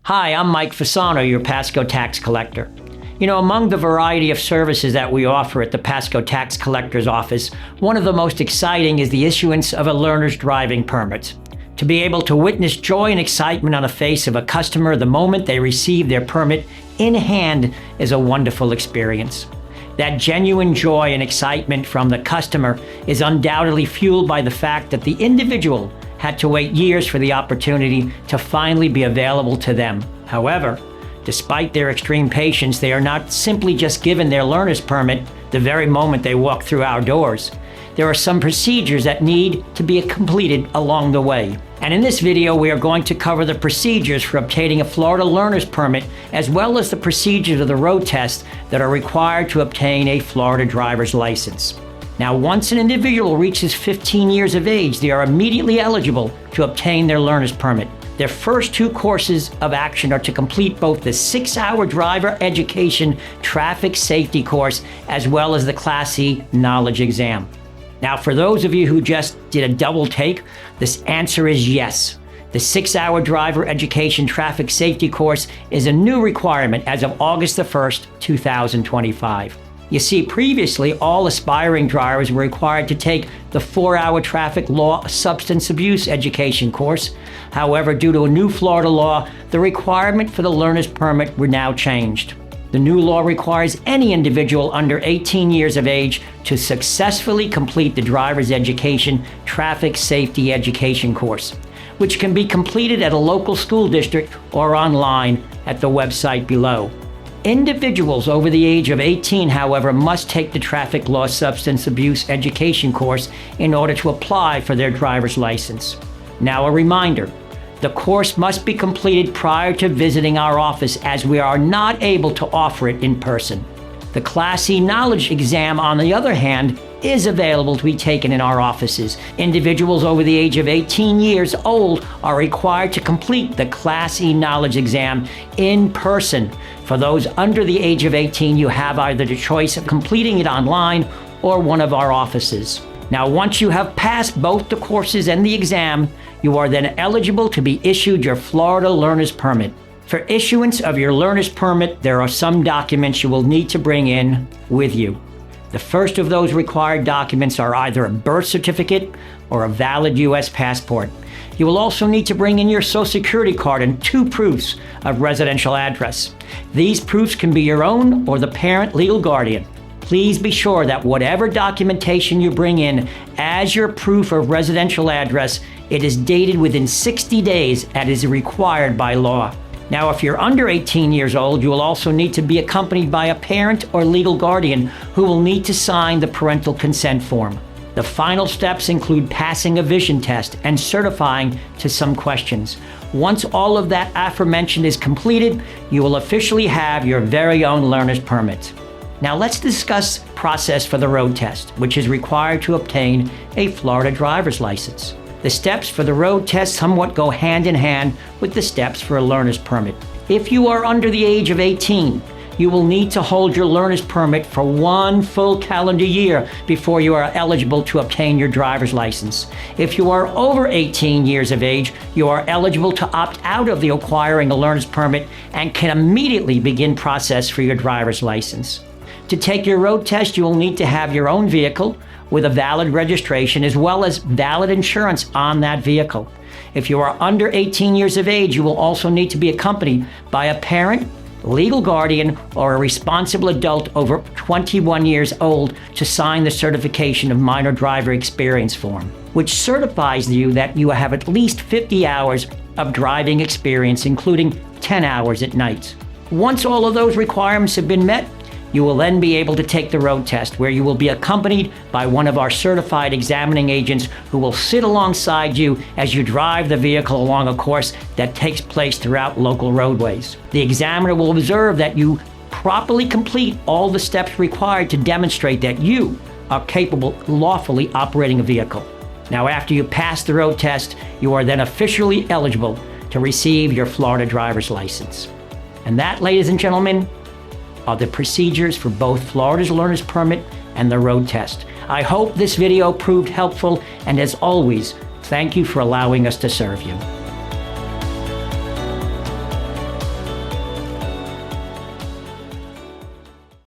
Hi, I'm Mike Fasano, your Pasco tax collector. Among the variety of services that we offer at the Pasco Tax Collector's Office, one of the most exciting is the issuance of a learner's driving permit. To be able to witness joy and excitement on the face of a customer the moment they receive their permit in hand is a wonderful experience. That genuine joy and excitement from the customer is undoubtedly fueled by the fact that the individual had to wait years for the opportunity to finally be available to them. However, despite their extreme patience, they are not simply just given their learner's permit the very moment they walk through our doors. There are some procedures that need to be completed along the way. And in this video, we are going to cover the procedures for obtaining a Florida learner's permit, as well as the procedures of the road test that are required to obtain a Florida driver's license. Now, once an individual reaches 15 years of age, they are immediately eligible to obtain their learner's permit. Their first two courses of action are to complete both the 6-hour driver education traffic safety course as well as the Class C knowledge exam. Now, for those of you who just did a double take, this answer is yes. The 6-hour driver education traffic safety course is a new requirement as of August the 1st, 2025. You see, previously, all aspiring drivers were required to take the 4-hour traffic law substance abuse education course. However, due to a new Florida law, the requirement for the learner's permit were now changed. The new law requires any individual under 18 years of age to successfully complete the driver's education traffic safety education course, which can be completed at a local school district or online at the website below. Individuals over the age of 18, however, must take the traffic law substance abuse education course in order to apply for their driver's license. Now, a reminder, the course must be completed prior to visiting our office, as we are not able to offer it in person. The Class C knowledge exam, on the other hand, is available to be taken in our offices. Individuals over the age of 18 years old are required to complete the Class E knowledge exam in person. For those under the age of 18, you have either the choice of completing it online or one of our offices. Now, once you have passed both the courses and the exam, you are then eligible to be issued your Florida learner's permit. For issuance of your learner's permit, there are some documents you will need to bring in with you. The first of those required documents are either a birth certificate or a valid U.S. passport. You will also need to bring in your Social Security card and 2 proofs of residential address. These proofs can be your own or the parent legal guardian. Please be sure that whatever documentation you bring in as your proof of residential address, it is dated within 60 days as is required by law. Now, if you're under 18 years old, you will also need to be accompanied by a parent or legal guardian who will need to sign the parental consent form. The final steps include passing a vision test and certifying to some questions. Once all of that aforementioned is completed, you will officially have your very own learner's permit. Now, let's discuss the process for the road test, which is required to obtain a Florida driver's license. The steps for the road test somewhat go hand in hand with the steps for a learner's permit. If you are under the age of 18, you will need to hold your learner's permit for 1 full calendar year before you are eligible to obtain your driver's license. If you are over 18 years of age, you are eligible to opt out of the acquiring a learner's permit and can immediately begin process for your driver's license. To take your road test, you will need to have your own vehicle with a valid registration as well as valid insurance on that vehicle. If you are under 18 years of age, you will also need to be accompanied by a parent, legal guardian, or a responsible adult over 21 years old to sign the certification of minor driver experience form, which certifies you that you have at least 50 hours of driving experience, including 10 hours at night. Once all of those requirements have been met, you will then be able to take the road test, where you will be accompanied by one of our certified examining agents who will sit alongside you as you drive the vehicle along a course that takes place throughout local roadways. The examiner will observe that you properly complete all the steps required to demonstrate that you are capable of lawfully operating a vehicle. Now, after you pass the road test, you are then officially eligible to receive your Florida driver's license. And that, ladies and gentlemen, are the procedures for both Florida's learner's permit and the road test. I hope this video proved helpful, and as always, thank you for allowing us to serve you.